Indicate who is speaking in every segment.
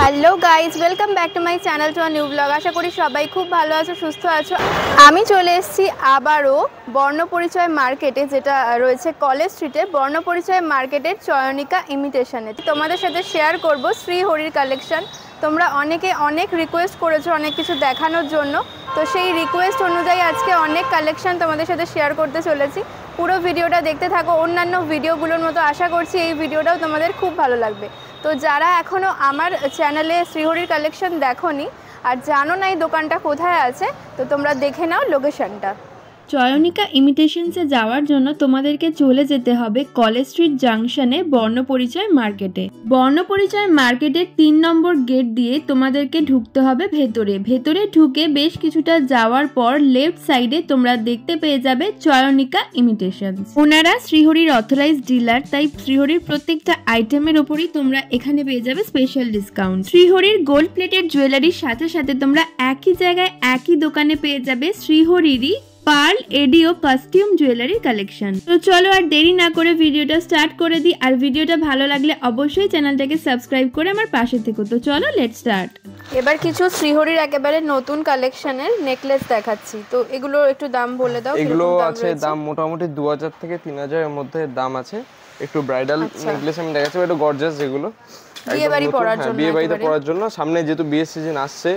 Speaker 1: Hello guys, welcome back to my channel to a new blog. আশা করি সবাই খুব ভালো আছো, সুস্থ আছো। আমি চলে এসেছি আবারও বর্ণপরিচয় মার্কেটে, যেটা রয়েছে কলেজ স্ট্রিটে। বর্ণপরিচয় মার্কেটের চয়নিকা ইমিটেশনে তোমাদের সাথে শেয়ার করব শ্রীহরির কালেকশন। তোমরা অনেকে অনেক রিকোয়েস্ট করেছো অনেক কিছু দেখানোর জন্য, তো সেই রিকোয়েস্ট অনুযায়ী আজকে অনেক কালেকশন তোমাদের সাথে শেয়ার করতে চলেছি। পুরো ভিডিওটা দেখতে থাকো। অন্যান্য ভিডিওগুলোর মতো আশা করছি এই ভিডিওটাও তোমাদের খুব ভালো লাগবে। তো যারা এখনও আমার চ্যানেলে শ্রীহরির কালেকশন দেখোনি আর জানো না এই দোকানটা কোথায় আছে, তো তোমরা দেখে নাও লোকেশনটা।
Speaker 2: চয়নিকা ইমিটেশনসে যাওয়ার জন্য তোমাদেরকে চলে যেতে হবে কলেজ স্ট্রিট জাংশনে বর্ণপরিচয় মার্কেটে। বর্ণপরিচয় মার্কেটের ৩ নম্বর গেট দিয়ে তোমাদেরকে ঢুকতে হবে ভেতরে ঢুকে বেশ কিছুটা যাওয়ার পর লেফট সাইডে তোমরা দেখতে পেয়ে যাবে চয়নিকা ইমিটেশনস। ওনারা শ্রীহরির অথরাইজড ডিলার, তাই শ্রীহরির প্রত্যেকটা আইটেমের ওপরই তোমরা এখানে পেয়ে যাবে স্পেশাল ডিসকাউন্ট। শ্রীহরির গোল্ড প্লেটেড জুয়েলারির সাথে সাথে তোমরা একই জায়গায় একই দোকানে পেয়ে যাবে শ্রীহরিরই পার্ল এডিও কাস্টিউম জুয়েলারি কালেকশন। তো চলো আর দেরি না করে ভিডিওটা স্টার্ট করে দিই। আর ভিডিওটা ভালো লাগলে অবশ্যই চ্যানেলটাকে সাবস্ক্রাইব করে আমার পাশে থেকো। তো চলো লেটস স্টার্ট।
Speaker 1: এবার কিছু শ্রীহরির একেবারে নতুন কালেকশনের নেকলেস দেখাচ্ছি, তো এগুলো একটু দাম বলে দাও।
Speaker 3: এগুলো আছে দাম মোটামুটি 2000 থেকে 3000 এর মধ্যে দাম আছে। একটু ব্রাইডাল নেকলেস আমি দেখাচ্ছি, একটু গর্জিয়াস, যেগুলো
Speaker 1: বিয়ে বাড়ি পরার জন্য,
Speaker 3: বিয়ে বাড়িতে পরার জন্য। সামনে যেহেতু বিয়ের সিজন আসছে,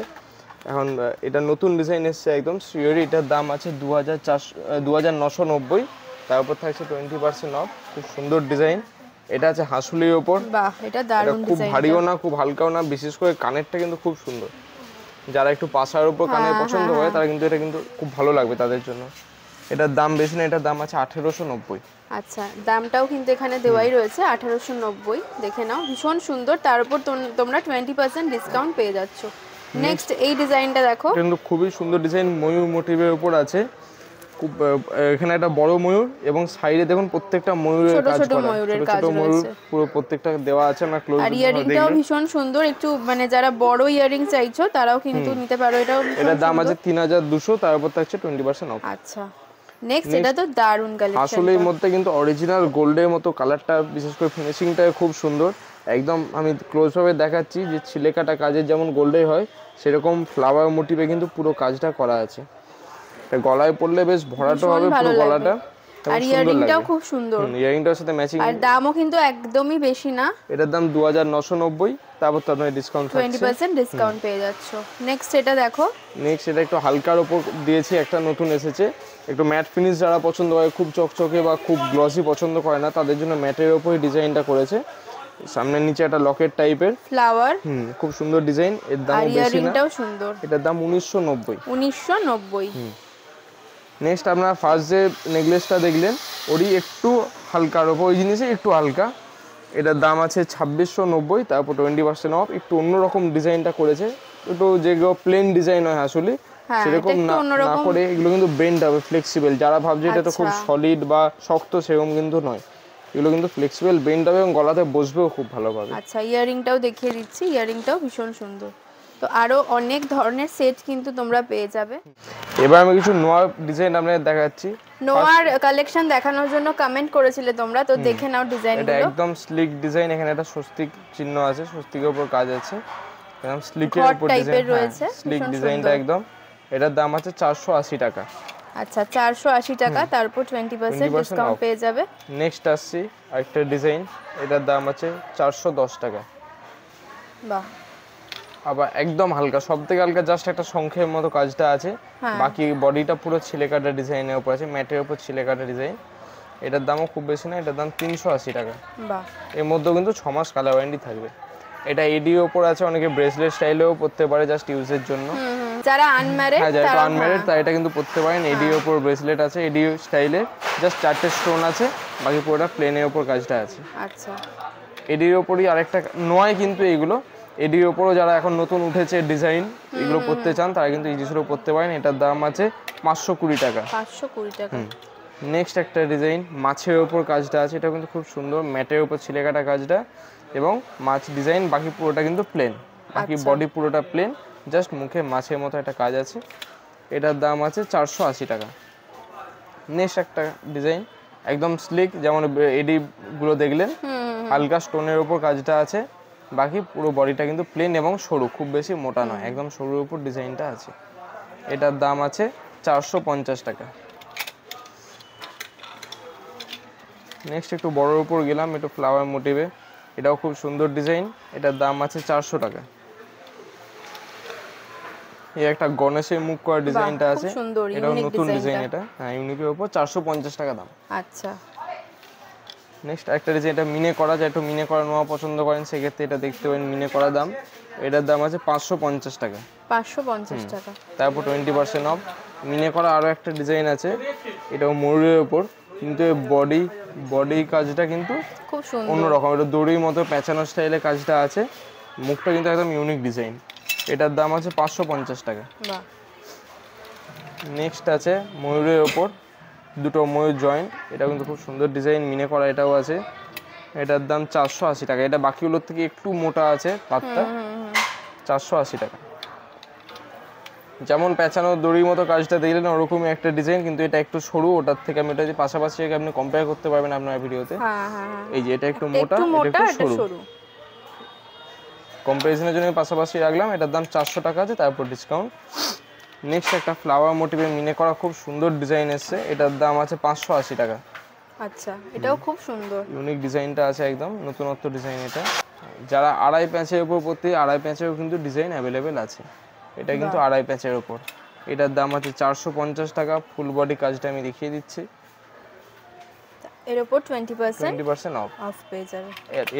Speaker 3: এখন এটা নতুন ডিজাইন এসছে একদম শ্রীহরি। এটার দাম আছে 2990, তার উপর থাকছে 20% অফ। খুব সুন্দর ডিজাইন। এটা আছে হাসুলির উপর।
Speaker 1: বাহ, এটা দারুণ
Speaker 3: খুব
Speaker 1: ডিজাইন,
Speaker 3: ভারীও না খুব হালকাও না, বিশেষ করে কানেরটা কিন্তু খুব সুন্দর। যারা একটু পাশার উপর কানের পছন্দ করে তারা কিন্তু এটা কিন্তু খুব ভালো লাগবে তাদের জন্য। এটার দাম বেশি না, এটার দাম আছে 1890।
Speaker 1: আচ্ছা, দামটাও কিন্তু এখানে দেওয়াই রয়েছে 1890। দেখে নাও, ভীষণ সুন্দর। তার উপর তোমরা 20% ডিসকাউন্ট পেয়ে যাচ্ছ। নেক্সট এই ডিজাইনটা দেখো,
Speaker 3: কিন্তু খুবই সুন্দর ডিজাইন, ময়ূর মোটিভের উপর আছে। খুব এখানে একটা বড় ময়ূর এবং সাইডে দেখুন প্রত্যেকটা ময়ূরের কাজ করা, ছোট ছোট ময়ূর পুরো প্রত্যেকটা দেওয়া আছে। আমরা ক্লোজ
Speaker 1: আর ইয়ারিংটাও ভীষণ সুন্দর। একটু মানে যারা বড় ইয়ারিং চাইছো তারাও কিন্তু নিতে পারো।
Speaker 3: এটার দাম আছে 3200, তার উপর থাকছে 20% অফ।
Speaker 1: আচ্ছা, নেক্সট এটা তো দারুণ কালেকশন।
Speaker 3: আসলের মধ্যে কিন্তু অরিজিনাল গোল্ডের মতো কালারটা, বিশেষ করে ফিনিশিংটা খুব সুন্দর একদম। আমি ক্লোজ ভাবে দেখাচ্ছি যে ছিলেকাটা কাজের যেমন গোল্ডে হয় সেরকম ফ্লাওয়ার মোটিভে কিন্তু পুরো কাজটা করা আছে। এটা গলায় পরলে বেশ ভরাটো হবে পুরো গলাটা।
Speaker 1: আর ইয়ারিংটাও খুব সুন্দর,
Speaker 3: ইয়ারিংটার সাথে ম্যাচিং।
Speaker 1: আর দামও কিন্তু একদমই বেশি না।
Speaker 3: এটার দাম 2990, তারপর তো আপনার ডিসকাউন্ট থাকছে,
Speaker 1: 20% ডিসকাউন্ট পেয়ে যাচ্ছো। নেক্সট এটা দেখো,
Speaker 3: নেক্সট এটা একটু হালকার উপর দিয়েছি, একটা নতুন এসেছে। একটু ম্যাট ফিনিশ যারা পছন্দ করে, খুব চকচকে বা খুব গ্লসি পছন্দ করে না, তাদের জন্য ম্যাটের উপরই ডিজাইনটা করেছে। সামনে নিচে একটা লকেট টাইপের
Speaker 1: ফ্লাওয়ার,
Speaker 3: খুব সুন্দর ডিজাইন। এর দাম বেশি না,
Speaker 1: ইয়ারিংটাও সুন্দর।
Speaker 3: এটার দাম 1990।
Speaker 1: 1990।
Speaker 3: নেক্সট আপনারা ফার্স্ট যে নেকলেসটা দেখলেন ওরই একটু হালকার উপর, ওই জিনিসে একটু হালকা। এটার দাম আছে 2690, তারপর 20% অফ। একটু অন্যরকম ডিজাইনটা করেছে, একটু যেগুলো প্লেন ডিজাইন হয় আসলে সেরকম না করে এগুলো কিন্তু বেন্ড হবে, ফ্লেক্সিবল। যারা ভাবছে এটা তো খুব সলিড বা শক্ত, সেরকম কিন্তু নয়। এগুলো কিন্তু ফ্লেক্সিবল, বেন্ড হবে এবং গলাতে বসবেও খুব ভালোভাবে।
Speaker 1: আচ্ছা, ইয়ারিংটাও দেখিয়ে দিচ্ছি। ইয়ারিংটাও ভীষণ সুন্দর। তো আরো অনেক ধরনের সেট কিন্তু তোমরা পেয়ে যাবে।
Speaker 3: এবার আমি কিছু নোয়ার ডিজাইন আপনাদের দেখাচ্ছি।
Speaker 1: নোয়ার কালেকশন দেখানোর জন্য কমেন্ট করেছিলে তোমরা, তো দেখে নাও ডিজাইনগুলো।
Speaker 3: এটা একদম স্লিক ডিজাইন। এখানে একটা স্বস্তিক চিহ্ন আছে, স্বস্তিকের উপর কাজ আছে, একদম স্লিকের উপর ডিজাইন রয়েছে, স্লিক ডিজাইনটা একদম। এটার দাম আছে 480 টাকা।
Speaker 1: আচ্ছা, 480 টাকা, তারপর 20% ডিসকাউন্ট পেয়ে যাবে।
Speaker 3: নেক্সট আসছি আরেকটা ডিজাইন, এটার দাম আছে 410 টাকা।
Speaker 1: বাহ,
Speaker 3: আবার একদম হালকা, সবথেকে হালকা জাস্ট একটা শঙ্খের মতো কাজটা আছে, বাকি বডিটা পুরো ছিলেকাটা ডিজাইনের উপর আছে, ম্যাটের উপর ছিলেকাটা ডিজাইন। এটার দামও খুব বেশি না, এটার দাম 380 টাকা।
Speaker 1: বাহ,
Speaker 3: এর মধ্যেও কিন্তু 6 মাস কালার ওয়ারেন্টি থাকবে। এটা এডির উপর আছে, অনেকে ব্রেসলেট স্টাইলেও পরতে পারে জাস্ট ইউজের জন্য।
Speaker 1: যারা আনম্যারিড
Speaker 3: হ্যাঁ যারা
Speaker 1: তারা
Speaker 3: আনম্যারিড তারা এটা কিন্তু পরতে পারেন। এডির ওপর ব্রেসলেট আছে, এডি স্টাইলের, জাস্ট 4টে স্টোন আছে, বাকি পুরোটা প্লেনের ওপর কাজটা আছে।
Speaker 1: আচ্ছা,
Speaker 3: এডির ওপরই আরেকটা নয় কিন্তু এইগুলো এডির ওপরও যারা এখন নতুন উঠেছে ডিজাইন এগুলো পরতে চান তারা কিন্তু ইজিসেরও পরতে পারেন। এটার দাম আছে 520 টাকা।
Speaker 1: 520 টাকা।
Speaker 3: নেক্সট একটা ডিজাইন মাছের ওপর কাজটা আছে, এটা কিন্তু খুব সুন্দর, ম্যাটের ওপর ছিলে কাটা কাজটা এবং মাছ ডিজাইন, বাকি পুরোটা কিন্তু প্লেন, বাকি বডি পুরোটা প্লেন, জাস্ট মুখে মাছের মতো একটা কাজ আছে। এটার দাম আছে 480 টাকা। নেক্সট একটা ডিজাইন একদম স্লিক, যেমন এডি গুলো দেখলেন, হালকা স্টোনের ওপর কাজটা আছে, বাকি পুরো বডিটা কিন্তু প্লেন এবং সরু, খুব বেশি মোটা নয়, একদম সরুর উপর ডিজাইনটা আছে। এটার দাম আছে 450 টাকা। নেক্সট একটু বড়োর উপর গেলাম, একটু ফ্লাওয়ার মোটিভে, এটাও খুব সুন্দর ডিজাইন, এটার দাম আছে 400 টাকা। এই একটা গণেশের মুখ করা ডিজাইনটা আছে, এটাও নতুন ডিজাইন, এটা হ্যাঁ ইউনিকের উপর 450 টাকা দাম।
Speaker 1: আচ্ছা,
Speaker 3: নেক্সট একটা ডিজাইন, এটা মিনে করা, যায় একটু মিনে করা নেওয়া পছন্দ করেন সেক্ষেত্রে এটা দেখতে পারেন, মিনে করা দাম, এটার দাম আছে 550 টাকা।
Speaker 1: 550 টাকা।
Speaker 3: তারপর 20% অফ। মিনে করা আরও একটা ডিজাইন আছে, এটাও ময়ূরের ওপর, কিন্তু বডি কাজটা কিন্তু
Speaker 1: খুব সুন্দর
Speaker 3: অন্যরকম, এটা দড়ির মতো প্যাঁচানো স্টাইলে কাজটা আছে, মুখটা কিন্তু একদম ইউনিক ডিজাইন। এটার দাম আছে 550 টাকা।
Speaker 1: বাহ।
Speaker 3: নেক্সট আছে ময়ূরের ওপর, দুটো ময়ূর জয়েন্ট, এটা কিন্তু খুব সুন্দর ডিজাইন, মিনে করা এটাও আছে, এটার দাম 480 টাকা। এটা বাকিগুলোর থেকে একটু মোটা আছে পাতটা, 480 টাকা। যেমন পেঁচানো দড়ির মতো কাজটা দেখলেন ওরকমই একটা ডিজাইন, কিন্তু এটা একটু সরু, ওটার থেকে আমি এটা পাশাপাশি আপনি কম্পেয়ার করতে পারবেন আপনার ভিডিওতে। এই যে এটা একটু মোটা, এটা একটু সরু, কম্পারিজনের জন্য পাশাপাশি রাখলাম। এটার দাম 400 টাকা আছে, তারপর ডিসকাউন্ট। নেক্সট একটা ফ্লাওয়ার মোটিভে মিনে করা খুব সুন্দর ডিজাইন এসছে, এটার দাম আছে 580 টাকা।
Speaker 1: আচ্ছা, এটাও খুব সুন্দর,
Speaker 3: ইউনিক ডিজাইনটা আছে, একদম নতুনত্ব ডিজাইন এটা। যারা আড়াই প্যাঁচের উপর পড়তে, আড়াই প্যাঁচেরও কিন্তু ডিজাইন অ্যাভেলেবেল আছে, এটা কিন্তু আড়াই প্যাঁচের উপর। এটার দাম আছে 450 টাকা। ফুল বডি কাজটা আমি দেখিয়ে দিচ্ছি,
Speaker 1: এর উপর 20%
Speaker 3: অফ
Speaker 1: পেয়ে যাবে।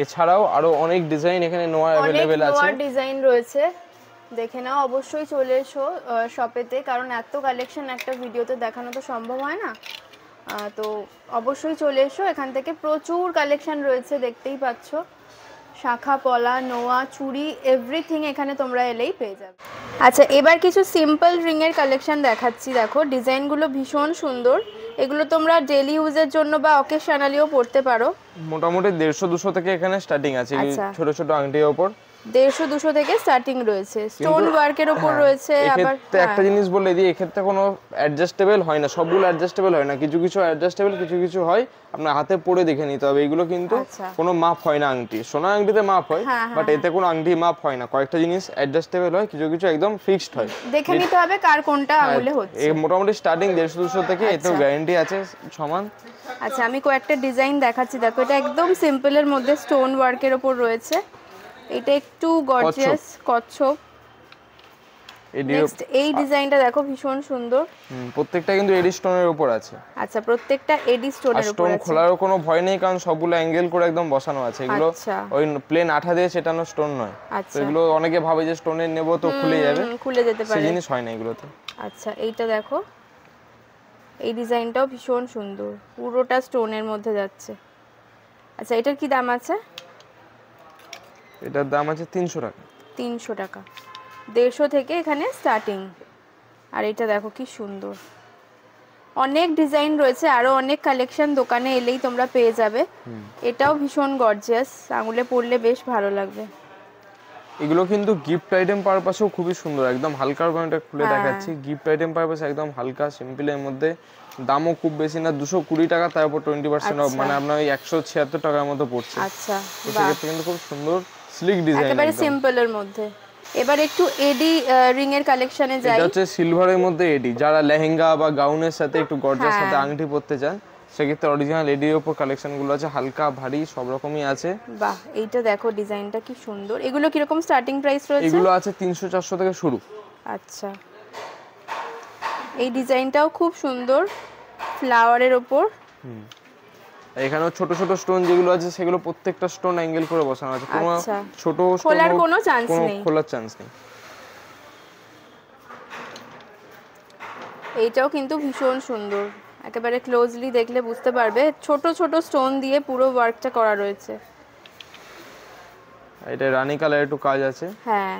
Speaker 3: এছাড়াও আরো অনেক ডিজাইন এখানে নোয়া অ্যাভেলেবেল আছে,
Speaker 1: অনেক ডিজাইন রয়েছে, দেখে নাও। অবশ্যই চলে এসো শপেতে, কারণ এত কালেকশন একটা ভিডিওতে দেখানো তো সম্ভব হয় না, তো অবশ্যই চলে এসো। এখান থেকে প্রচুর কালেকশন রয়েছে, দেখতেই পাচ্ছ, শাখা পলা, নোয়া, চুড়ি, এভরিথিং এখানে তোমরা এলেই পেয়ে যাবে। আচ্ছা, এবার কিছু সিম্পল রিংয়ের কালেকশন দেখাচ্ছি। দেখো ডিজাইনগুলো ভীষণ সুন্দর, এগুলো তোমরা ডেলি ইউজের জন্য বা অকেশনালিও পড়তে পারো।
Speaker 3: মোটামুটি 150-200 থেকে এখানে স্টার্টিং আছে, ছোট ছোট আংটির উপর
Speaker 1: 150-200 থেকে স্টার্টিং রয়েছে, স্টোন ওয়ার্কের উপর রয়েছে। আবার
Speaker 3: একটা জিনিস বলে দিই, এক্ষেত্রে কোনো অ্যাডজাস্টেবল হয় না, সবগুলো অ্যাডজাস্টেবল হয় না, কিছু কিছু অ্যাডজাস্টেবল, কিছু কিছু হয় আপনার হাতে পরে দেখে নিতে হবে। এগুলো কিন্তু কোনো মাপ হয় না, আংটি সোনা আংটিতে মাপ হয়, বাট এতে কোনো আংটি মাপ হয় না। কয়েকটা জিনিস অ্যাডজাস্টেবল হয়, কিছু কিছু একদম ফিক্সড হয়,
Speaker 1: দেখে নিতে হবে কার কোনটা আঙুলে হচ্ছে।
Speaker 3: এই মোটামুটি স্টার্টিং 150-200 থেকে, এতেও গ্যারান্টি আছে সমান।
Speaker 1: আচ্ছা, আমি কয়েকটা ডিজাইন দেখাচ্ছি। দেখো এটা একদম সিম্পলের মধ্যে স্টোন ওয়ার্কের উপর রয়েছে, এটা একটু গর্জিয়াস কচ্ছপ। নেক্সট এই ডিজাইনটা দেখো, ভীষণ সুন্দর,
Speaker 3: প্রত্যেকটা কিন্তু এডি স্টোনের উপর আছে।
Speaker 1: আচ্ছা, প্রত্যেকটা এডি স্টোনের উপর আছে,
Speaker 3: স্টোন খোলারও কোনো ভয় নেই, কারণ সবগুলো অ্যাঙ্গেল করে একদম বসানো আছে। এগুলো ওই প্লেন আঠা দিয়ে সেটানো স্টোন নয়, তো এগুলো অনেকে ভাবে যে স্টোনের নেব তো খুলে যাবে,
Speaker 1: খুলে যেতে পারে,
Speaker 3: সেই জিনিস হয় না এগুলোতে।
Speaker 1: আচ্ছা, এইটা দেখো, এই ডিজাইনটাও ভীষণ সুন্দর, পুরোটা স্টোনের মধ্যে যাচ্ছে। আচ্ছা, এটার কি দাম আছে?
Speaker 3: এটার দাম আছে 300 টাকা।
Speaker 1: 300 টাকা, 150 থেকে এখানে স্টার্টিং। আর এটা দেখো কি সুন্দর, অনেক ডিজাইন রয়েছে, আরো অনেক কালেকশন দোকানে এলেই তোমরা পেয়ে যাবে। এটাও ভীষণ গর্জিয়াস, আঙুলে পরলে বেশ ভালো লাগবে।
Speaker 3: এগুলো কিন্তু গিফট আইটেম পারপাসেও খুবই সুন্দর, একদম হালকার কোয়ান্টিটি খুলে দেখাচ্ছি। গিফট আইটেম পারপাসে একদম হালকা সিম্পলের মধ্যে, দামও খুব বেশি না, 220 টাকা, তার উপর 20% অফ, মানে আপনার ওই 176 টাকার মতো পড়ছে।
Speaker 1: আচ্ছা,
Speaker 3: সেক্ষেত্রে কিন্তু খুব সুন্দর স্লিক ডিজাইন,
Speaker 1: একেবারে সিম্পলের মধ্যে। এবার একটু এডি রিং এর কালেকশনে যাই।
Speaker 3: এটা হচ্ছে সিলভারের মধ্যে এডি, যারা লেহেঙ্গা বা গাউনের সাথে একটু গর্জিয়াস সাথে আংটি পরতে চান সেক্ষেত্রে অরিজিনাল এডির উপর কালেকশন গুলো আছে, হালকা ভারী সব রকমই আছে।
Speaker 1: বাহ, এইটা দেখো ডিজাইনটা কি সুন্দর। এগুলো কি রকম স্টার্টিং প্রাইস রয়েছে?
Speaker 3: এগুলো আছে 300-400 থেকে শুরু।
Speaker 1: আচ্ছা, এই ডিজাইনটাও খুব সুন্দর, ফ্লাওয়ারের উপর।
Speaker 3: এখানেও ছোট ছোট স্টোন যেগুলো আছে সেগুলো প্রত্যেকটা স্টোন অ্যাঙ্গেল করে বসানো আছে, কোনো ছোট
Speaker 1: খোলার কোনো চান্স নেই,
Speaker 3: খোলার চান্স নেই।
Speaker 1: এইটাও কিন্তু ভীষণ সুন্দর, একেবারে ক্লোজলি দেখলে বুঝতে পারবে ছোট ছোট স্টোন দিয়ে পুরো ওয়ার্কটা করা রয়েছে।
Speaker 3: এটা রানী কালার একটু কাজ আছে।
Speaker 1: হ্যাঁ,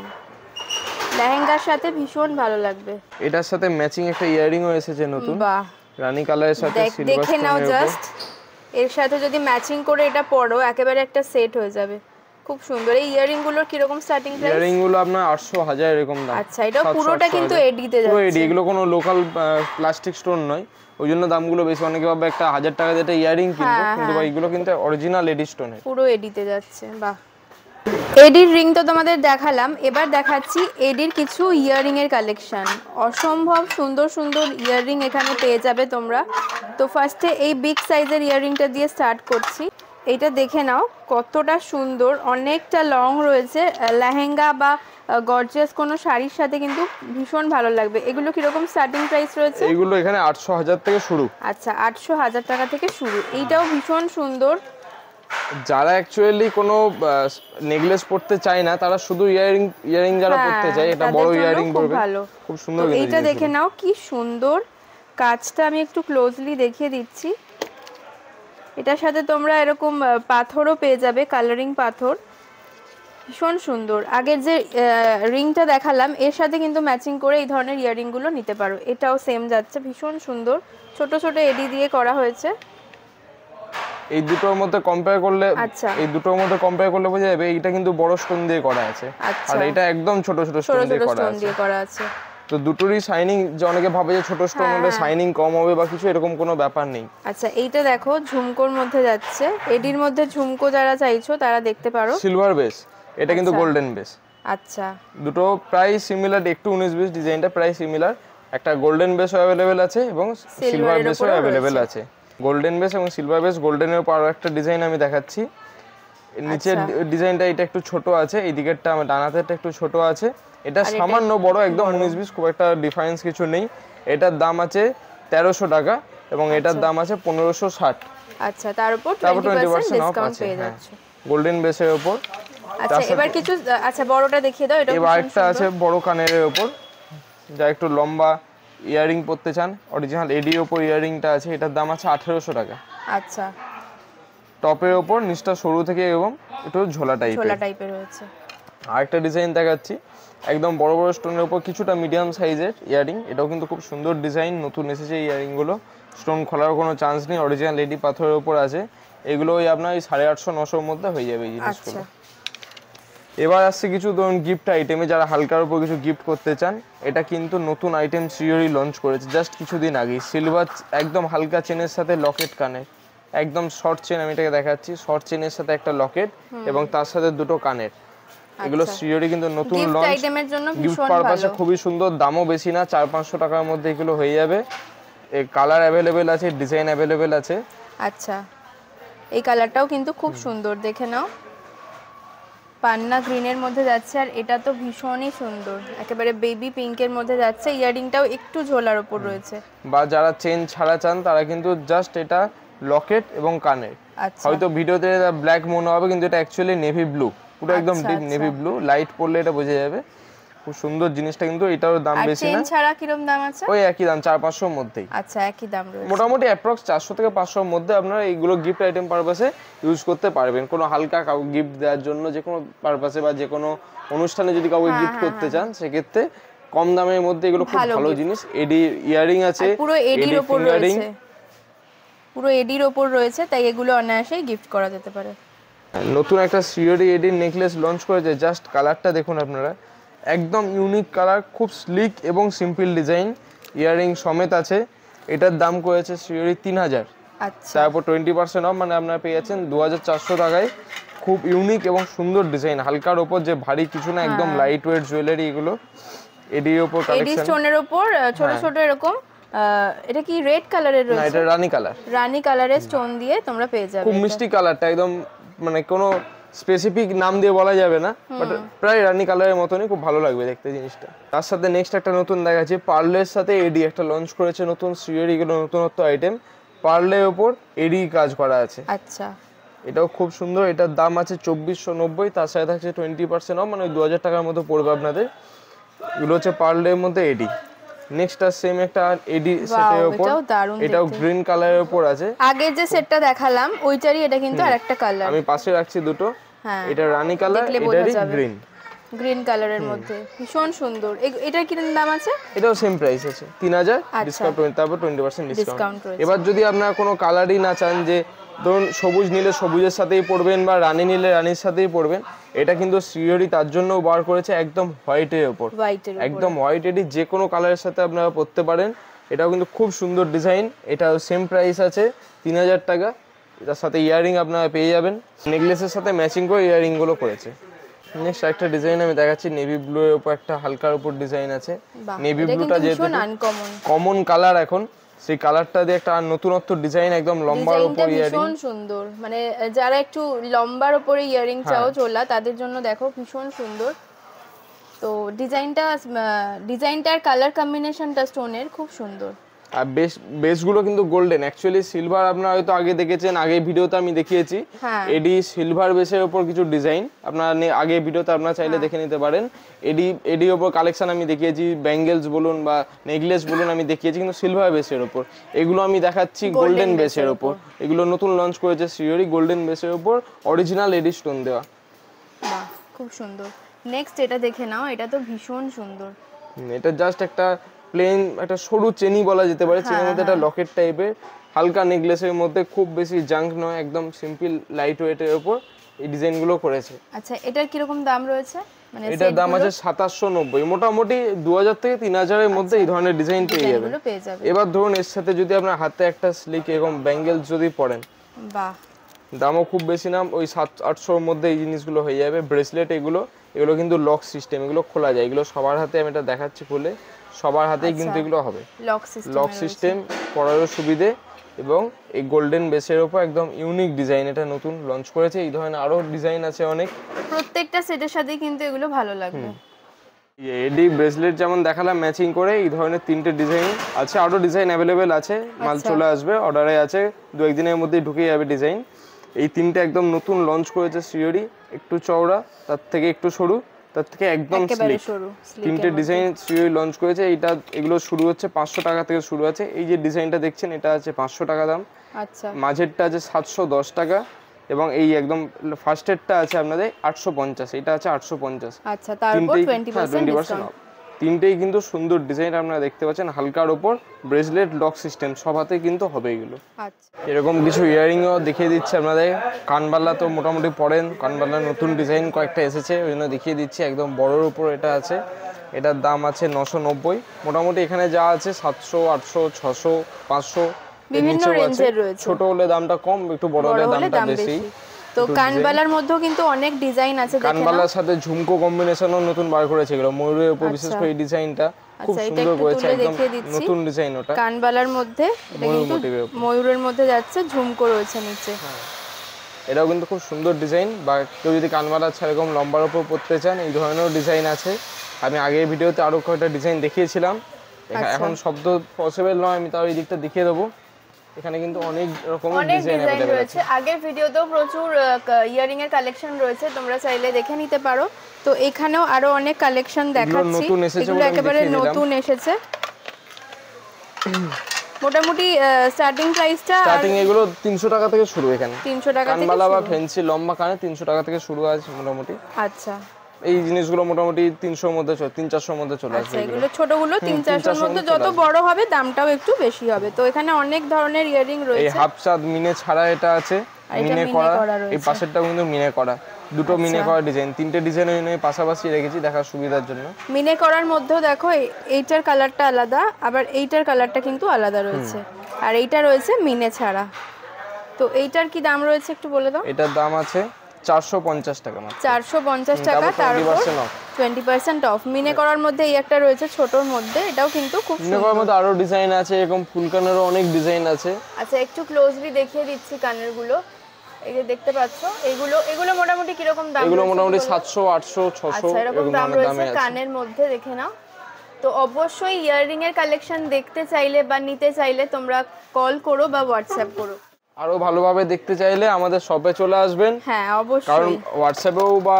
Speaker 1: লেহেঙ্গার সাথে ভীষণ ভালো লাগবে।
Speaker 3: এটার সাথে ম্যাচিং একটা ইয়াররিংও এসেছে নতুন,
Speaker 1: বাহ,
Speaker 3: রানী কালারের সাথে সিলভার
Speaker 1: দেখে নাও
Speaker 3: স্টোনের উপর।
Speaker 1: জাস্ট, এর সাথে যদি ম্যাচিং করে এটা পরো একেবারে একটা সেট হয়ে যাবে, খুব সুন্দর। এই ইয়ারিং গুলোর কি রকম স্টার্টিং প্রাইস?
Speaker 3: ইয়াররিং গুলো আপনার 800 1000 এরকম দাম।
Speaker 1: আচ্ছা, এটা পুরোটা কিন্তু এডিতে যাচ্ছে,
Speaker 3: পুরো এডি, এগুলো কোনো লোকাল প্লাস্টিক স্টোন নয়, ওই জন্য দামগুলো বেশি। অনেকে ভাবে একটা 1000 টাকা দিয়ে ইয়াররিং কিনবো, কিন্তু ভাই এগুলো কিন্তু অরিজিনাল এডি স্টোনের,
Speaker 1: পুরো এডিতে যাচ্ছে। বাহ, এডির রিং তো তোমাদের দেখালাম, এবার দেখাচ্ছি এডির কিছু ইয়াররিং এর কালেকশন। অসম্ভব সুন্দর সুন্দর ইয়াররিং এখানে পেয়ে যাবে তোমরা। তো ফার্স্টে এই বিগ সাইজের ইয়াররিংটা দিয়ে স্টার্ট করছি। এইটা দেখে নাও কতটা সুন্দর, অনেকটা লং রয়েছে, লেহেঙ্গা বা গর্জিয়াস কোনো শাড়ির সাথে কিন্তু ভীষণ ভালো লাগবে। এগুলো কিরকম স্টার্টিং প্রাইস রয়েছে?
Speaker 3: এগুলো এখানে 800 1000 থেকে শুরু।
Speaker 1: আচ্ছা, 800 1000 টাকা থেকে শুরু। এইটাও ভীষণ সুন্দর।
Speaker 3: যারা অ্যাকচুয়ালি কোনো নেকলেস পড়তে চায় না, তারা শুধু ইয়ারিং যারা পড়তে চায়, এটা বড় ইয়ারিং পড়বে, খুব সুন্দর।
Speaker 1: এইটা দেখে নাও কি সুন্দর কাজটা, আমি একটু ক্লোজলি দেখিয়ে দিচ্ছি। এটার সাথে তোমরা এরকম পাথরও পেয়ে যাবে, কালারিং পাথর, ভীষণ সুন্দর। আগের যে রিংটা দেখালাম এর সাথে কিন্তু ম্যাচিং করে এই ধরনের ইয়ারিং গুলো নিতে পারো। এটাও সেম যাচ্ছে, ভীষণ সুন্দর, ছোট ছোট এডি দিয়ে করা হয়েছে।
Speaker 3: এই দুটোর মধ্যে কম্পেয়ার করলে,
Speaker 1: আচ্ছা,
Speaker 3: এই দুটোর মধ্যে কম্পেয়ার করলে বোঝা যাবে এইটা কিন্তু বড় স্টোন দিয়ে করা আছে, আর এটা একদম ছোট ছোট স্টোন দিয়ে করা আছে। তো দুটোরই শাইনিং, যে অনেকে ভাবে যে ছোট স্টোন হলে শাইনিং কম হবে বা কিছু, এরকম কোনো ব্যাপার নেই।
Speaker 1: আচ্ছা, এইটা দেখো ঝুমকোর মধ্যে যাচ্ছে, এডির মধ্যে ঝুমকো যারা চাইছো তারা দেখতে পারো।
Speaker 3: সিলভার বেস, এটা কিন্তু গোল্ডেন বেস।
Speaker 1: আচ্ছা,
Speaker 3: দুটো প্রায় সিমিলার, একটু 19-20 ডিজাইনটা প্রায় সিমিলার। একটা গোল্ডেন বেসও অ্যাভেলেবেল আছে এবং সিলভার বেসও অ্যাভেলেবেল আছে। গোল্ডেন বেস এবং সিলভার বেস, গোল্ডেনের উপর আরো একটা ডিজাইন আমি দেখাচ্ছি। নিচের ডিজাইনটা এটা একটু ছোট আছে, এই দিকেরটা আমার ডান হাতেরটা একটু ছোট আছে, এটা সামান্য বড়, একদম 19-20, খুব একটা ডিফারেন্স কিছু নেই। এটার দাম আছে 1300 টাকা এবং এটার দাম আছে 1560।
Speaker 1: আচ্ছা, তার উপর 20% ডিসকাউন্ট পেয়ে যাচ্ছ
Speaker 3: গোল্ডেন বেসের উপর।
Speaker 1: আচ্ছা, এবার কিছু, আচ্ছা বড়টা দেখিয়ে দাও। এটা
Speaker 3: এবার একটা আছে বড় কানের উপর, যা একটু লম্বা ইয়ারিং পরতে চান, অরিজিনাল এডি এর উপর ইয়ারিংটা আছে, এটার দাম আছে 1800 টাকা।
Speaker 1: আচ্ছা,
Speaker 3: টপের উপর নিচটা সরু থেকে এবং একটু ঝোলা টাইপের
Speaker 1: রয়েছে।
Speaker 3: আরেকটা ডিজাইন দেখাচ্ছি, একদম বড় বড় স্টোনের উপর কিছুটা মিডিয়াম সাইজের ইয়ারিং, এটাও কিন্তু খুব সুন্দর ডিজাইন, নতুন এসেছে এই ইয়ারিং গুলো, স্টোন খোলার কোনো চান্স নেই, অরিজিনাল এডি পাথরের উপর আছে। এগুলো ওই আপনার 850-900 মধ্যে হয়ে যাবে এই জিনিসগুলো। এবার আসছে কিছু ধরুন গিফট আইটেমে, যারা হালকার উপর কিছু গিফট করতে চান, এটা কিন্তু নতুন আইটেম শ্রীহরি লঞ্চ করেছে জাস্ট কিছুদিন আগে। সিলভার একদম হালকা চেনের সাথে লকেট কানের, একদম শর্ট চেন, আমি এটাকে দেখাচ্ছি, শর্ট চেনের সাথে একটা লকেট এবং তার সাথে দুটো কানের। এগুলো শ্রীহরি কিন্তু নতুন লঞ্চ, গিফট পারপাসে খুবই সুন্দর, দামও বেশি না, 400-500 টাকার মধ্যে এগুলো হয়ে যাবে। এই কালার অ্যাভেলেবেল আছে, ডিজাইন অ্যাভেলেবেল আছে।
Speaker 1: আচ্ছা, এই কালারটাও কিন্তু খুব সুন্দর, দেখে নাও, পান্না গ্রিনের মধ্যে যাচ্ছে, আর এটা তো ভীষণই সুন্দর, একেবারে বেবি পিঙ্কের মধ্যে যাচ্ছে। ইয়ারিংটাও একটু ঝোলার উপর রয়েছে।
Speaker 3: বা যারা চেন ছাড়া চান তারা কিন্তু জাস্ট এটা লকেট এবং কানের, হয়তো ভিডিওতে এটা ব্ল্যাক মনে হবে কিন্তু এটা অ্যাকচুয়ালি নেভি ব্লু, পুরো একদম ডিপ নেভি ব্লু, লাইট পড়লে এটা বোঝা যাবে। খুব সুন্দর জিনিসটা, কিন্তু এটার দাম বেশি না।
Speaker 1: চেন ছাড়া কিরকম দাম আছে?
Speaker 3: ওই একই দাম, 400-500 এর মধ্যেই।
Speaker 1: আচ্ছা, একই দাম রয়েছে,
Speaker 3: মোটামুটি অ্যাপ্রক্স 400 থেকে 500 এর মধ্যে আপনারা এইগুলো গিফট আইটেম পারপাসে ইউজ করতে পারবেন। কোনো হালকা কাউকে গিফট দেওয়ার জন্য, যে কোনো পারপাসে বা যে কোনো অনুষ্ঠানে যদি কাউকে গিফট করতে চান, সেক্ষেত্রে কম দামের মধ্যে এগুলো খুব ভালো জিনিস। এডি ইয়ারিং আছে,
Speaker 1: পুরো এডির উপর রয়েছে, পুরো এডির উপর রয়েছে, তাই এগুলো অনায়াসেই গিফট করা যেতে পারে।
Speaker 3: নতুন একটা শ্রীহরি এডির নেকলেস লঞ্চ করেছে, জাস্ট কালারটা দেখুন আপনারা, একদম ইউনিক কালার, খুব স্লিক এবং সিম্পল ডিজাইন, ইয়ারিং সমেত আছে। এটার দাম করেছে শ্রীহরি 3000।
Speaker 1: আচ্ছা,
Speaker 3: তারপর 20% অফ, মানে আপনারা পেয়ে যাচ্ছেন 2400 টাকায়। খুব ইউনিক এবং সুন্দর ডিজাইন, হালকার উপর, যে ভারী কিছু না, একদম লাইট ওয়েট জুয়েলারি এগুলো। এডির উপর কালেকশন,
Speaker 1: এডি স্টোনের উপর ছোট ছোট এরকম, এটা কি রেড কালারের রয়েছে?
Speaker 3: না, এটা রানী কালার,
Speaker 1: রানী কালারের স্টোন দিয়ে তোমরা পেয়ে যাবে।
Speaker 3: খুব মিষ্টি কালারটা, একদম মানে কোনো স্পেসিফিক নাম দিয়ে বলা যাবে না, বাট প্রায় রানী কালারের মতনই, খুব ভালো লাগবে দেখতে জিনিসটা। তার সাথে নেক্সট একটা নতুন দেখাচ্ছি, পার্লের সাথে এডি একটা লঞ্চ করেছে নতুন শ্রীহরি, এগুলো নতুনত্ব আইটেম, পার্লের উপর এডি কাজ করা আছে।
Speaker 1: আচ্ছা,
Speaker 3: এটাও খুব সুন্দর, এটার দাম আছে 2490, তার সাথে থাকছে 20% অফ, মানে 2000 টাকার মতো পড়বে আপনাদের। এগুলো হচ্ছে পার্লের মধ্যে এডি। নেক্সট আর সেম একটা এডি সেটের উপর, এটাও গ্রিন কালারের উপর আছে।
Speaker 1: আগে যে সেটটা দেখালাম ওইটারই এটা কিন্তু আরেকটা কালার,
Speaker 3: আমি পাশে রাখছি দুটো। এটা রানী কালার, এটারই গ্রিন,
Speaker 1: গ্রিন কালারের মধ্যে ভীষণ সুন্দর। এটার কি দাম আছে?
Speaker 3: এটাও সেম প্রাইস আছে 3000, ডিসকাউন্ট তারপর 20% ডিসকাউন্ট। এবার যদি আপনারা কোনো কালারই না চান, যে ধরুন সবুজ নিলে সবুজের সাথেই পরবেন বা রানী নিলে রানীর সাথেই পরবেন, এটা কিন্তু সিওরি তার জন্য বার করেছে একদম হোয়াইটের উপর, একদম হোয়াইট এডি, যে কোনো কালারের সাথে আপনারা পরতে পারেন। এটাও কিন্তু খুব সুন্দর ডিজাইন। এটাও সেম প্রাইস আছে 3000 টাকা। এটার সাথে ইয়াররিং আপনারা পেয়ে যাবেন, নেকলেসের সাথে ম্যাচিং করে ইয়াররিংগুলো করেছে। নেক্সট একটা ডিজাইন আমি দেখাচ্ছি, নেভি ব্লু এর উপর একটা হালকার উপর ডিজাইন আছে। নেভি ব্লুটা যেহেতু কমন কালার এখন, সেই কালারটা দিয়ে একটা নতুনত্ব ডিজাইন, একদম লম্বার উপর ইয়ারিং,
Speaker 1: ভীষণ সুন্দর। মানে যারা একটু লম্বার উপরে ইয়ারিং চাও চোলা, তাদের জন্য দেখো ভীষণ সুন্দর। তো ডিজাইনটার কালার কম্বিনেশনটা স্টোনের খুব সুন্দর।
Speaker 3: আর বেসগুলো কিন্তু গোল্ডেন, অ্যাকচুয়ালি সিলভার আপনারা হয়তো আগে দেখেছেন, আগে ভিডিওতে আমি দেখিয়েছি। এডি সিলভার বেসের উপর কিছু ডিজাইন আপনারা আগে ভিডিওতে আপনারা চাইলে দেখে নিতে পারেন। এডি উপর কালেকশন আমি দেখিয়েছি, ব্যাঙ্গেলস বলুন বা নেকলেস বলুন আমি দেখিয়েছি, কিন্তু সিলভার বেসের উপর। এগুলো আমি দেখাচ্ছি গোল্ডেন বেসের উপর। এগুলো নতুন লঞ্চ করেছে সিওরি, গোল্ডেন বেসের উপর অরিজিনাল এডি স্টোন দেওয়া।
Speaker 1: বাহ, খুব সুন্দর। নেক্সট এটা দেখে নাও, এটা তো ভীষণ সুন্দর।
Speaker 3: এটা জাস্ট একটা প্লেন একটা সরু চেনি বলা যেতে পারে, চেনের মধ্যে একটা লকেট টাইপের, হালকা নেকলেসের মধ্যে, খুব বেশি জাঙ্ক নয়, একদম সিম্পল লাইট ওয়েটের উপর এই ডিজাইনগুলো করেছে।
Speaker 1: আচ্ছা, এটার কি রকম দাম রয়েছে? মানে
Speaker 3: এটার দাম আছে 2790, মোটামুটি 2000 থেকে 3000 এর মধ্যে এই ধরনের ডিজাইন পেয়ে যাবেন। এবার ধরুন এর সাথে যদি আপনার হাতে একটা স্লিক এরকম ব্যাঙ্গেলস যদি পরেন,
Speaker 1: বাহ,
Speaker 3: দামও খুব বেশি না, ওই 700-800 এর মধ্যে এই জিনিসগুলো হয়ে যাবে। ব্রেসলেট এগুলো কিন্তু লক সিস্টেম, এগুলো খোলা যায়। এগুলো সবার হাতে আমি এটা দেখাচ্ছি খুলে, সবার হাতেই কিন্তু এগুলো হবে লক সিস্টেম, পরারও সুবিধে। এবং এই গোল্ডেন বেসের উপর একদম ইউনিক ডিজাইন, এটা নতুন লঞ্চ করেছে। এই ধরনের আরো ডিজাইন আছে অনেক,
Speaker 1: প্রত্যেকটা সেটের সাথে কিন্তু এগুলো ভালো লাগবে।
Speaker 3: এডি ব্রেসলেট যেমন দেখালাম ম্যাচিং করে, এই ধরনের 3টে ডিজাইন আছে, আরো ডিজাইন অ্যাভেলেবেল আছে, মাল চলে আসবে, অর্ডারে আছে, 2-1 দিনের মধ্যেই ঢুকে যাবে ডিজাইন। এই 3টে একদম নতুন লঞ্চ করেছে সিওরি, একটু চওড়া, তার থেকে একটু সরু, তার থেকে একদম স্লিক, 3টে ডিজাইন সিওরি লঞ্চ করেছে। এগুলো শুরু হচ্ছে 500 টাকা থেকে শুরু আছে। এই যে ডিজাইনটা দেখছেন, এটা আছে 500 টাকা দাম। আচ্ছা, মাঝেরটা আছে 710 টাকা, এবং এই একদম ফার্স্টেরটা আছে আপনাদের 850, এটা আছে 850।
Speaker 1: আচ্ছা, তারপর 20% ডিসকাউন্ট।
Speaker 3: 3টেই কিন্তু সুন্দর ডিজাইন আপনারা দেখতে পাচ্ছেন, হালকার উপর, ব্রেসলেট, লক সিস্টেম, সব হাতে কিন্তু হবে এগুলো। আচ্ছা, এরকম কিছু ইয়ারিংও দেখিয়ে দিচ্ছি আপনাদের। কানবালা তো মোটামুটি পরেন, কানবালার নতুন ডিজাইন কয়েকটা এসেছে, ওই জন্য দেখিয়ে দিচ্ছি। একদম বড়োর উপর এটা আছে, এটার দাম আছে 990। মোটামুটি এখানে যা আছে 700, 800, 600, 500
Speaker 1: বিভিন্ন রেঞ্জের রয়েছে।
Speaker 3: ছোট হলে দামটা কম, একটু বড় হলে দামটা বেশি।
Speaker 1: তো কানবালার মধ্যেও কিন্তু অনেক ডিজাইন আছে, দেখেন
Speaker 3: কানবালার সাথে ঝুমকো কম্বিনেশনও নতুন বার করেছে এগুলো, ময়ূরের উপর বিশেষ করে এই ডিজাইনটা খুব সুন্দর করেছে, একদম নতুন ডিজাইন। ওটা
Speaker 1: কানবালার মধ্যে ময়ূরের মধ্যে যাচ্ছে, ঝুমকো রয়েছে নিচে।
Speaker 3: এটাও কিন্তু খুব সুন্দর ডিজাইন। বা কেউ যদি কানবালা ছাড়া এরকম লম্বার উপর পড়তে চান, এই ধরনেরও ডিজাইন আছে। আমি আগের ভিডিওতে আরো কয়েকটা ডিজাইন দেখিয়েছিলাম, এখন সব তো পসিবল নয়, আমি তাও এই দিকটা দেখিয়ে দেবো। এখানে কিন্তু অনেক রকমের ডিজাইন
Speaker 1: রয়েছে। আগের ভিডিওতেও প্রচুর ইয়ারিং এর কালেকশন রয়েছে, তোমরা চাইলে দেখে নিতে পারো। তো এখানেও আরো অনেক কালেকশন দেখাচ্ছি, এগুলো একেবারে নতুন এসেছে। মোটামুটি স্টার্টিং এগুলো
Speaker 3: 300 টাকা থেকে শুরু। এখানে
Speaker 1: 300 টাকা থেকে
Speaker 3: কানবালা বা ফ্যান্সি লম্বা কানে 300 টাকা থেকে শুরু আছে মোটামুটি।
Speaker 1: আচ্ছা,
Speaker 3: এই জিনিসগুলো মোটামুটি 300 মধ্যে 300-400 মধ্যে চলে আসবে।
Speaker 1: এগুলো ছোটগুলো 300-400 এর মধ্যে, যত বড় হবে দামটাও একটু বেশি হবে। তো এখানে অনেক ধরনের ইয়ারিং রয়েছে।
Speaker 3: এই হাফ চাঁদ মিনে ছাড়া এটা আছে, মিনে করা, এই পাশেরটা কিন্তু মিনে করা, দুটো মিনে করা ডিজাইন, 3টে ডিজাইন আমি পাশাপাশি রেখেছি দেখার সুবিধার জন্য।
Speaker 1: মিনে করার মধ্যেও দেখো এইটার কালারটা আলাদা, আবার এইটার কালারটা কিন্তু আলাদা রয়েছে, আর এইটা রয়েছে মিনে ছাড়া। তো এইটার কি দাম রয়েছে একটু বলে দাও।
Speaker 3: এটার দাম আছে 450 টাকা মাত্র।
Speaker 1: 450 টাকা, তারপর 20% অফ। মিনে করার মধ্যে এই একটা রয়েছে ছোটর মধ্যে, এটাও কিন্তু খুব সুন্দর।
Speaker 3: মিনে করার মধ্যে আরো ডিজাইন আছে, এরকম ফুল কানেরও অনেক ডিজাইন আছে।
Speaker 1: আচ্ছা, একটু ক্লোজলি দেখিয়ে দিচ্ছি কানের গুলো। এই যে দেখতে পাচ্ছো, এগুলো মোটামুটি কি রকম দাম?
Speaker 3: এগুলো মোটামুটি 700, 800, 600
Speaker 1: আচ্ছা, এরকম দাম রয়েছে কানের মধ্যে, দেখে নাও। তো অবশ্যই ইয়াররিং এর কালেকশন দেখতে চাইলে বা নিতে চাইলে তোমরা কল করো বা হোয়াটসঅ্যাপ করো।
Speaker 3: আরো ভালোভাবে দেখতে চাইলে আমাদের শপে চলে আসবেন।
Speaker 1: হ্যাঁ অবশ্যই,
Speaker 3: কারণ হোয়াটসঅ্যাপেও বা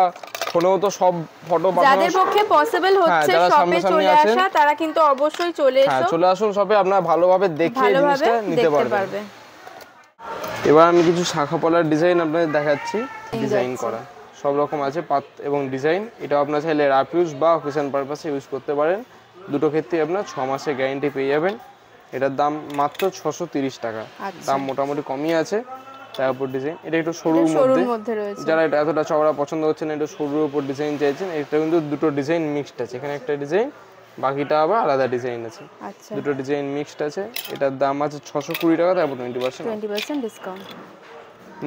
Speaker 3: ফোনেও তো সব ফটো পাঠানো,
Speaker 1: যাদের পক্ষে পসিবল হচ্ছে শপে চলে আসা তারা কিন্তু অবশ্যই চলে এসো।
Speaker 3: চলে আসুন শপে, আপনারা ভালোভাবে দেখে জিনিসটা নিতে পারবেন। এবার আমি কিছু শাখা পলার ডিজাইন আপনাদের দেখাচ্ছি, ডিজাইন করা সব রকম আছে পাত এবং ডিজাইন। এটা আপনারা চাইলে রাফ ইউজ বা অকেশন পারপাসে ইউজ করতে পারেন। দুটো ক্ষেত্রে আপনার 6 মাসের গ্যারান্টি পেয়ে যাবেন। এটার দাম মাত্র 630 টাকা, দাম মোটামুটি কমই আছে। তারপর ডিজাইন এটা একটু সরুর মধ্যে রয়েছে, যারা এটা এতটা চওড়া পছন্দ হচ্ছে না, একটু সরুর উপর ডিজাইন চাইছেন, এটা কিন্তু দুটো ডিজাইন মিক্সড আছে। এখানে একটা ডিজাইন, বাকিটা আবার আলাদা ডিজাইন আছে। দুটো ডিজাইন মিক্সড আছে। এটার দাম আছে 620 টাকা, তারপর 20%
Speaker 1: ডিসকাউন্ট।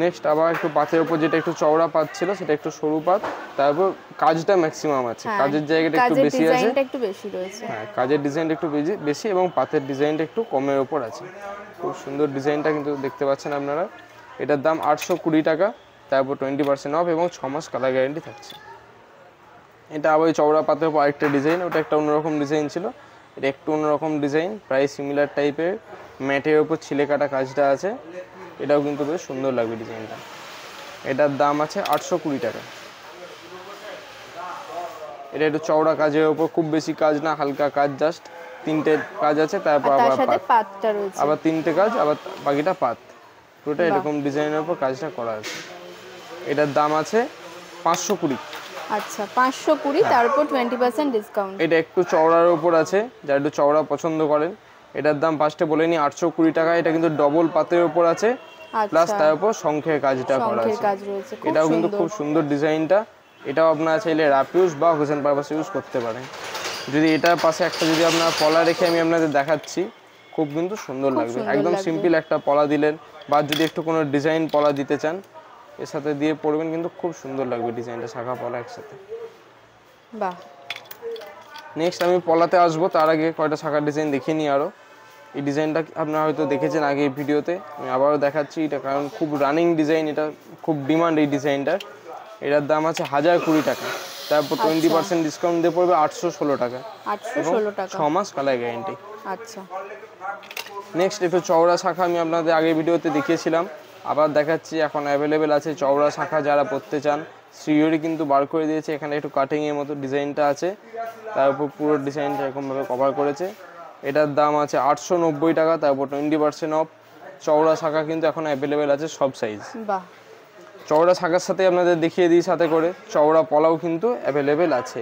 Speaker 3: নেক্সট আবার একটু পাতের উপর যেটা একটু চওড়া পাত ছিল সেটা একটু সরু পাত, তারপর কাজটা ম্যাক্সিমাম আছে, কাজের জায়গাটা একটু বেশি আছে, হ্যাঁ কাজের ডিজাইনটা একটু বেশি এবং পাতের ডিজাইনটা একটু কমের উপর আছে। খুব সুন্দর ডিজাইনটা কিন্তু দেখতে পাচ্ছেন আপনারা। এটার দাম 820 টাকা, তারপর 20% অফ এবং 6 মাস কালার গ্যারান্টি থাকছে। এটা আবার চওড়া পাতের উপর আরেকটা ডিজাইন, ওটা একটা অন্যরকম ডিজাইন ছিল, এটা একটু অন্যরকম ডিজাইন, প্রায় সিমিলার টাইপের, ম্যাটের উপর ছিলে কাটা কাজটা আছে। এটাও কিন্তু বেশ সুন্দর লাগবে ডিজাইনটা। এটার দাম আছে 820 টাকা। এটা একটু চওড়া কাজের উপর, খুব বেশি কাজ না, হালকা কাজ, জাস্ট 3টে কাজ আছে, তারপর আবার 3টে কাজ, আবার বাকিটা পাত, পুরোটা এরকম ডিজাইনের উপর কাজটা করা আছে। এটার দাম আছে 520।
Speaker 1: আচ্ছা 520, তারপর 20% ডিসকাউন্ট।
Speaker 3: এটা একটু চওড়ার উপর আছে, যারা একটু চওড়া পছন্দ করেন। এটার দাম ফার্স্টে বলে নি 820 টাকা। এটা কিন্তু ডবল পাতের উপর আছে, প্লাস তার উপর শঙ্খের কাজটা করা আছে। এটাও কিন্তু খুব সুন্দর ডিজাইনটা। এটাও আপনারা চাইলে রাফ ইউজ বা অকেশন পারপাসে ইউজ করতে পারেন। যদি এটার পাশে একটা যদি আপনারা পলা রেখে আমি আপনাদের দেখাচ্ছি, খুব কিন্তু সুন্দর লাগবে। একদম সিম্পল একটা পলা দিলেন, বা যদি একটু কোনো ডিজাইন পলা দিতে চান এর সাথে দিয়ে পরবেন, কিন্তু খুব সুন্দর লাগবে ডিজাইনটা, শাখা পলা একসাথে।
Speaker 1: বাহ।
Speaker 3: নেক্সট আমি পলাতে আসবো, তার আগে কয়টা শাখার ডিজাইন দেখিয়ে নিই আরও। এই ডিজাইনটা আপনারা হয়তো দেখেছেন আগে ভিডিওতে, আমি আবারও দেখাচ্ছি এটা, কারণ খুব রানিং ডিজাইন, এটা খুব ডিমান্ড এই ডিজাইনটার। এটার দাম আছে 1020 টাকা, তারপর 20% ডিসকাউন্ট দিয়ে পড়বে 816 টাকা, 6 মাস কালার গ্যারান্টি।
Speaker 1: আচ্ছা
Speaker 3: নেক্সট একটু চওড়া শাখা আমি আপনাদের আগের ভিডিওতে দেখিয়েছিলাম, আবার দেখাচ্ছি। এখন অ্যাভেলেবেল আছে চওড়া শাখা, যারা পরতে চান শ্রীহরি কিন্তু বার করে দিয়েছে। এখানে একটু কাটিংয়ের মতো ডিজাইনটা আছে, তার উপর পুরো ডিজাইনটা এরকমভাবে কভার করেছে। এটার দাম আছে 890 টাকা, তারপর 20% অফ। চওড়া শাখা কিন্তু এখন অ্যাভেলেবেল আছে সব সাইজ।
Speaker 1: বাহ।
Speaker 3: চওড়া শাখার সাথে আপনাদের দেখিয়ে দিই, সাথে করে চওড়া পলাও কিন্তু অ্যাভেলেবেল আছে।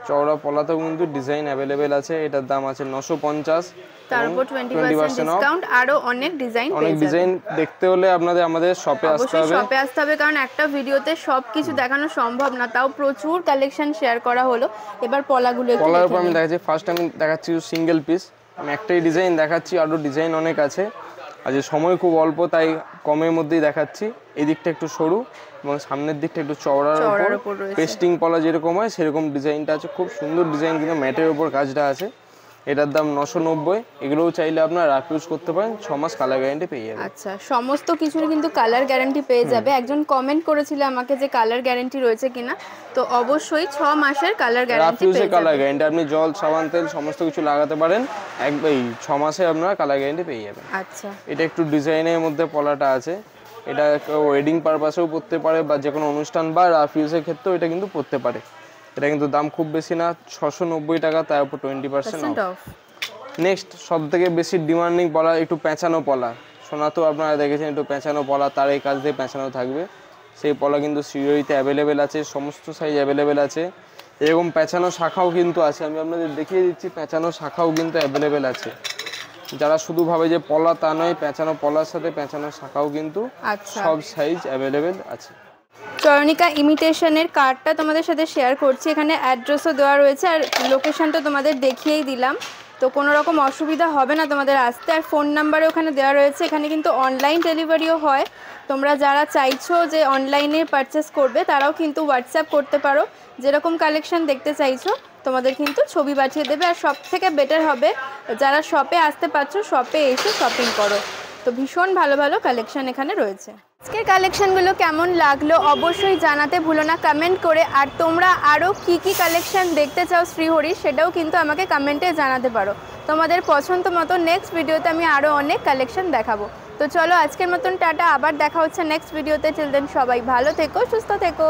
Speaker 3: চওড়া পলাতেও কিন্তু ডিজাইন অ্যাভেলেবেল আছে। এটার দাম আছে 950,
Speaker 1: তারপর 20% ডিসকাউন্ট। আরো অনেক ডিজাইন
Speaker 3: দেখতে হলে আপনাদের আমাদের শপে আসতে হবে,
Speaker 1: কারণ একটা ভিডিওতে সবকিছু দেখানো সম্ভব না, তাও প্রচুর কালেকশন শেয়ার করা হলো। এবার পলাগুলো
Speaker 3: পলার উপর আমি দেখাচ্ছি। ফার্স্ট আমি দেখাচ্ছি সিঙ্গেল পিস, আমি একটাই ডিজাইন দেখাচ্ছি, আরো ডিজাইন অনেক আছে। আজ সময় খুব অল্প, তাই কমের মধ্যেই দেখাচ্ছি। এই দিকটা একটু সরু এবং সামনের দিকটা একটু চওড়ার উপর, পেস্টিং পলা যেরকম হয় সেরকম ডিজাইনটা আছে। খুব সুন্দর ডিজাইন, কিন্তু ম্যাটের উপর কাজটা আছে। এটার দাম 990। এগুলোও চাইলে আপনারা রাফ ইউজ করতে পারেন, 6 মাস কালার গ্যারান্টি পেয়ে যাবেন।
Speaker 1: আচ্ছা, সমস্ত কিছুর কিন্তু কালার গ্যারান্টি পেয়ে যাবে। একজন কমেন্ট করেছিল আমাকে যে কালার গ্যারান্টি রয়েছে কিনা, তো অবশ্যই 6 মাসের কালার গ্যারান্টি পেয়ে যাবেন।
Speaker 3: কালার গ্যারান্টি আপনি জল, সাবান, তেল সমস্ত কিছু লাগাতে পারেন, একবারই 6 মাসে আপনারা কালার গ্যারান্টি পেয়ে যাবেন।
Speaker 1: আচ্ছা,
Speaker 3: এটা একটু ডিজাইনের মধ্যে পলাটা আছে। এটা ওয়েডিং পারপাসেও পরতে পারে, বা যে কোনো অনুষ্ঠান বা রাফ ইউজের ক্ষেত্রেও এটা কিন্তু পরতে পারে। এটা কিন্তু দাম খুব বেশি না, 690 টাকা, তার উপর 20% অফ। নেক্সট সব থেকে বেশি ডিমান্ডিং পলা, একটু পেঁচানো পলা। সোনা তো আপনারা দেখেছেন, একটু পেঁচানো পলা, তার এই কাজ দিয়ে পেঁচানো থাকবে। সেই পলা কিন্তু শ্রীহরিতে অ্যাভেলেবেল আছে, সমস্ত সাইজ অ্যাভেলেবেল আছে। এরকম পেঁচানো শাখাও কিন্তু আছে, আমি আপনাদের দেখিয়ে দিচ্ছি। পেঁচানো শাখাও কিন্তু অ্যাভেলেবেল আছে। যারা শুধু ভাবে যে পলা, তা নয়, পেঁচানো পলার সাথে পেঁচানো শাখাও কিন্তু সব সাইজ অ্যাভেলেবেল আছে।
Speaker 1: চয়নিকা ইমিটেশনের কার্ডটা তোমাদের সাথে শেয়ার করছি। এখানে অ্যাড্রেসও দেওয়া রয়েছে, আর লোকেশনটা তোমাদের দেখিয়েই দিলাম, তো কোনো রকম অসুবিধা হবে না তোমাদের আসতে। আর ফোন নাম্বারও ওখানে দেওয়া রয়েছে। এখানে কিন্তু অনলাইন ডেলিভারিও হয়। তোমরা যারা চাইছো যে অনলাইনে পারচেস করবে, তারাও কিন্তু হোয়াটসঅ্যাপ করতে পারো। যেরকম কালেকশন দেখতে চাইছো তোমাদের কিন্তু ছবি পাঠিয়ে দেবে। আর সব থেকে বেটার হবে যারা শপে আসতে পারছো, শপে এসে শপিং করো। তো ভীষণ ভালো ভালো কালেকশন এখানে রয়েছে। আজকের কালেকশনগুলো কেমন লাগলো অবশ্যই জানাতে ভুলো না কমেন্ট করে। আর তোমরা আরও কি কি কালেকশন দেখতে চাও শ্রীহরি, সেটাও কিন্তু আমাকে কমেন্টে জানাতে পারো। তোমাদের পছন্দ মতো নেক্সট ভিডিওতে আমি আরও অনেক কালেকশন দেখাবো। তো চলো আজকের মতন টাটা, আবার দেখা হচ্ছে নেক্সট ভিডিওতে। টিল দেন সবাই ভালো থেকো, সুস্থ থেকো।